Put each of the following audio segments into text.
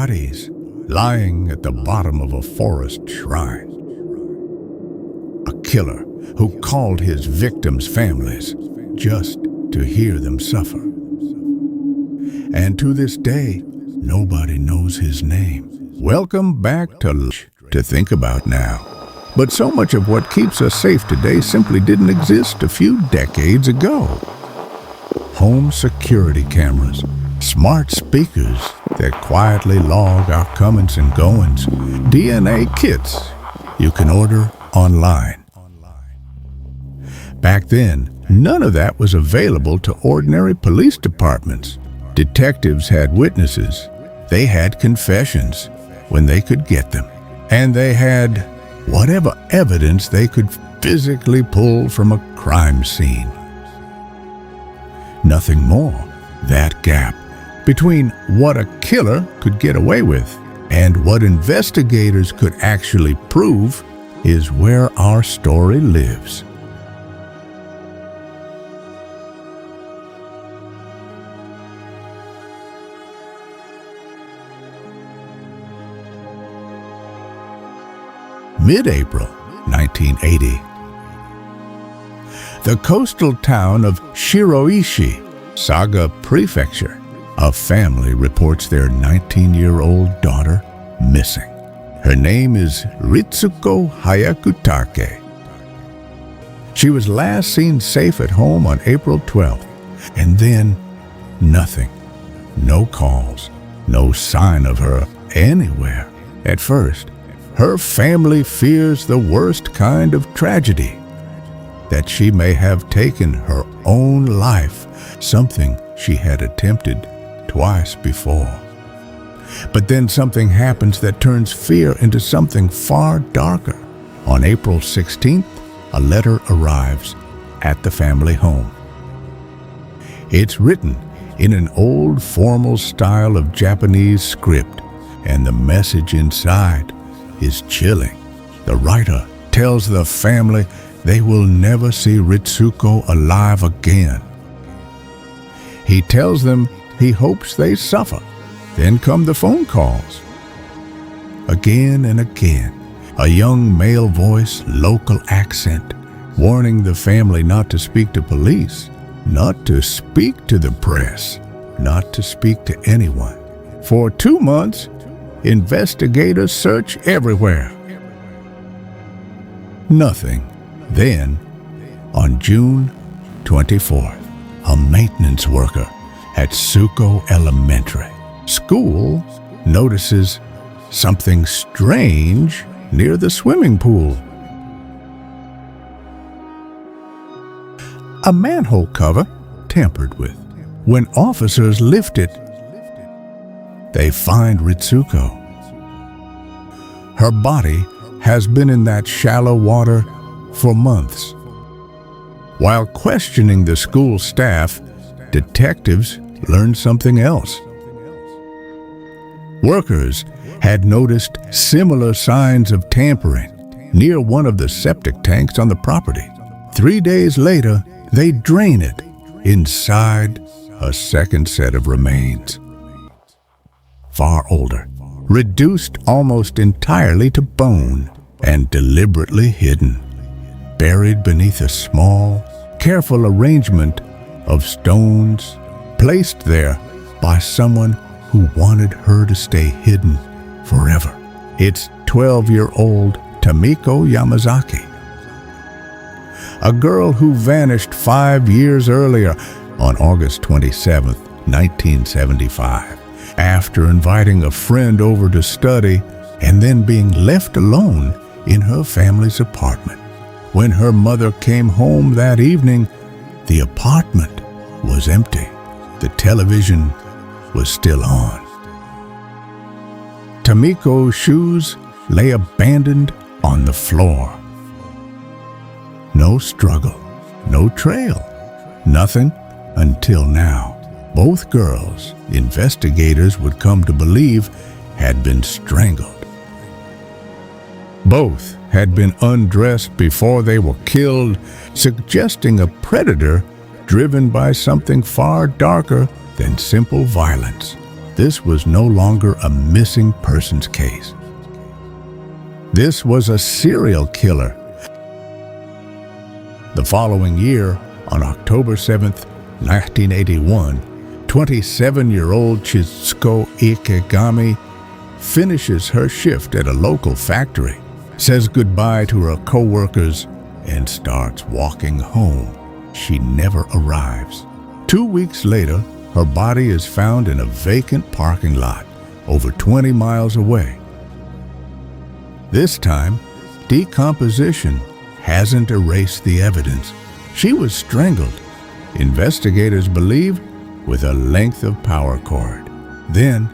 bodies lying at the bottom of a forest shrine. A killer who called his victims' families just to hear them suffer. And to this day, nobody knows his name. Welcome back to think about now. But so much of what keeps us safe today simply didn't exist a few decades ago. Home security cameras, smart speakers that quietly log our comings and goings, DNA kits you can order online. Back then, none of that was available to ordinary police departments. Detectives had witnesses. They had confessions when they could get them. And they had whatever evidence they could physically pull from a crime scene. Nothing more. That gap between what a killer could get away with and what investigators could actually prove is where our story lives. Mid-April 1980. The coastal town of Shiroishi, Saga Prefecture, a family reports their 19-year-old daughter missing. Her name is Ritsuko Hayakutake. She was last seen safe at home on April 12th, and then nothing. No calls, no sign of her anywhere. At first, her family fears the worst kind of tragedy, that she may have taken her own life, something she had attempted twice before. But then something happens that turns fear into something far darker. On April 16th, a letter arrives at the family home. It's written in an old formal style of Japanese script, and the message inside is chilling. The writer tells the family they will never see Ritsuko alive again. He tells them he hopes they suffer. Then come the phone calls. Again and again, a young male voice, local accent, warning the family not to speak to police, not to speak to the press, not to speak to anyone. For 2 months, investigators search everywhere. Nothing. Then, on June 24th, a maintenance worker at Suko Elementary School notices something strange near the swimming pool. A manhole cover tampered with. When officers lift it, they find Ritsuko. Her body has been in that shallow water for months. While questioning the school staff, detectives learned something else. Workers had noticed similar signs of tampering near one of the septic tanks on the property. 3 days later, they drain it inside a second set of remains. Far older, reduced almost entirely to bone, and deliberately hidden, buried beneath a small, careful arrangement of stones placed there by someone who wanted her to stay hidden forever. It's 12-year-old Tamiko Yamazaki, a girl who vanished 5 years earlier on August 27, 1975, after inviting a friend over to study and then being left alone in her family's apartment. When her mother came home that evening, the apartment was empty. The television was still on. Tamiko's shoes lay abandoned on the floor. No struggle, no trail, nothing until now. Both girls, investigators would come to believe, had been strangled. Both had been undressed before they were killed, suggesting a predator driven by something far darker than simple violence. this was no longer a missing persons case. This was a serial killer. The following year, on October 7th, 1981, 27-year-old Chizuko Ikegami finishes her shift at a local factory, says goodbye to her co-workers, and starts walking home. She never arrives. 2 weeks later, her body is found in a vacant parking lot over 20 miles away. This time, decomposition hasn't erased the evidence. She was strangled, investigators believe, with a length of power cord. Then,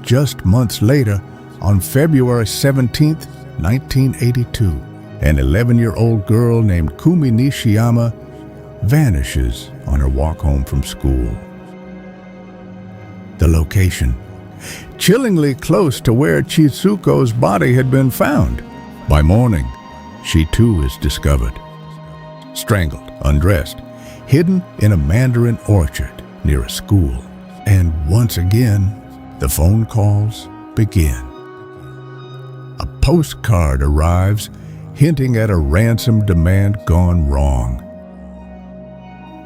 just months later, on February 17, 1982, an 11-year-old girl named Kumi Nishiyama vanishes on her walk home from school. The location, chillingly close to where Chizuko's body had been found. By morning, she too is discovered, strangled, undressed, hidden in a mandarin orchard near a school. And once again, the phone calls begin. A postcard arrives hinting at a ransom demand gone wrong.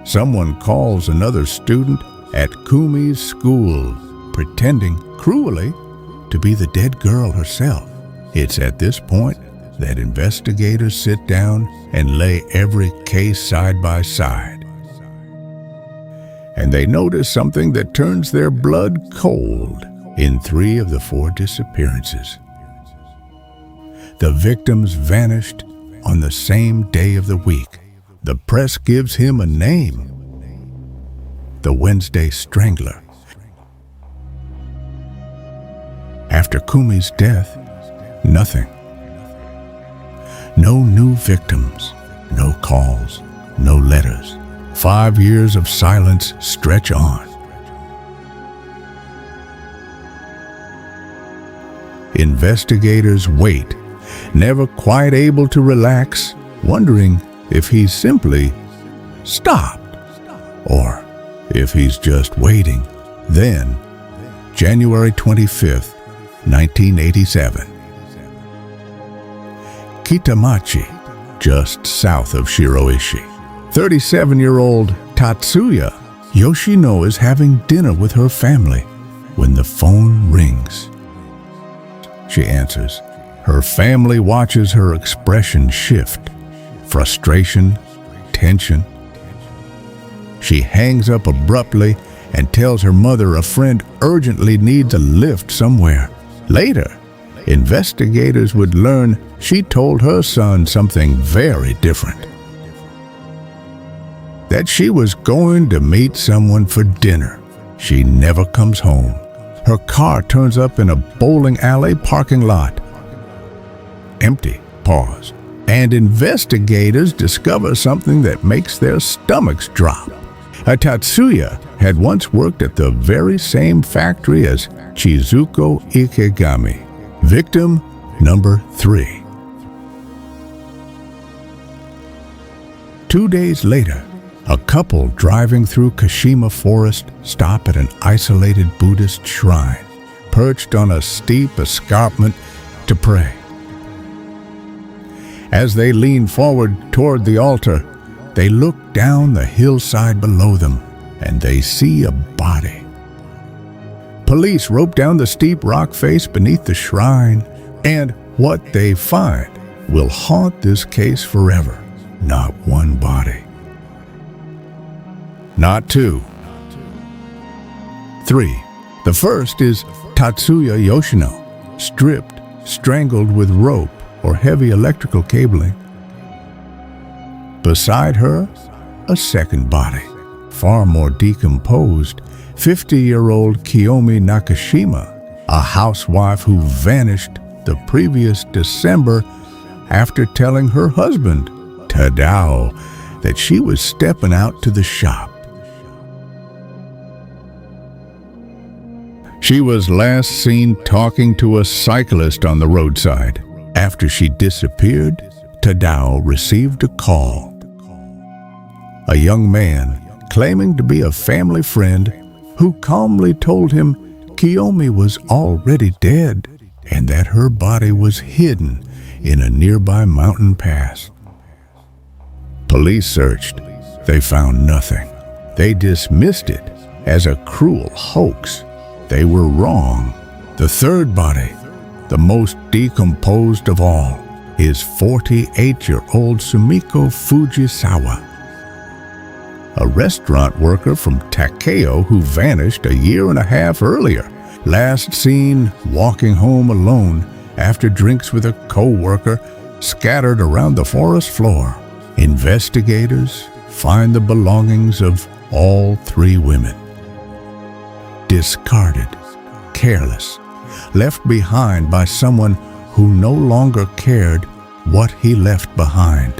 Someone calls another student at Kumi's school, pretending cruelly to be the dead girl herself. It's at this point that investigators sit down and lay every case side by side. And they notice something that turns their blood cold in 3 of the 4 disappearances. The victims vanished on the same day of the week. The press gives him a name: the Wednesday Strangler. After Kumi's death, nothing. No new victims, no calls, no letters. 5 years of silence stretch on. Investigators wait, never quite able to relax, wondering if he's simply stopped or if he's just waiting. Then, January 25th, 1987. Kitamachi, just south of Shiroishi. 37-year-old Tatsuya Yoshino is having dinner with her family when the phone rings. She answers. Her family watches her expression shift. Frustration, tension. She hangs up abruptly and tells her mother a friend urgently needs a lift somewhere. Later, investigators would learn she told her son something very different. That she was going to meet someone for dinner. She never comes home. Her car turns up in a bowling alley parking lot. Empty. Pause. And investigators discover something that makes their stomachs drop. Tatsuya had once worked at the very same factory as Chizuko Ikegami. Victim number 3. 2 days later, a couple driving through Kashima Forest stop at an isolated Buddhist shrine, perched on a steep escarpment to pray. As they lean forward toward the altar, they look down the hillside below them, and they see a body. Police rope down the steep rock face beneath the shrine, and what they find will haunt this case forever. Not one body. Not 2. 3. The first is Tatsuya Yoshino, stripped, strangled with rope or heavy electrical cabling. Beside her, a second body, far more decomposed, 50-year-old Kiyomi Nakashima, a housewife who vanished the previous December after telling her husband, Tadao, that she was stepping out to the shop. She was last seen talking to a cyclist on the roadside. After she disappeared, Tadao received a call. A young man claiming to be a family friend who calmly told him Kiyomi was already dead and that her body was hidden in a nearby mountain pass. Police searched. They found nothing. They dismissed it as a cruel hoax. They were wrong. The third body, the most decomposed of all, is 48-year-old Sumiko Fujisawa, a restaurant worker from Takeo who vanished a year and a half earlier, last seen walking home alone after drinks with a co-worker scattered around the forest floor. Investigators find the belongings of all three women. Discarded, careless, left behind by someone who no longer cared what he left behind.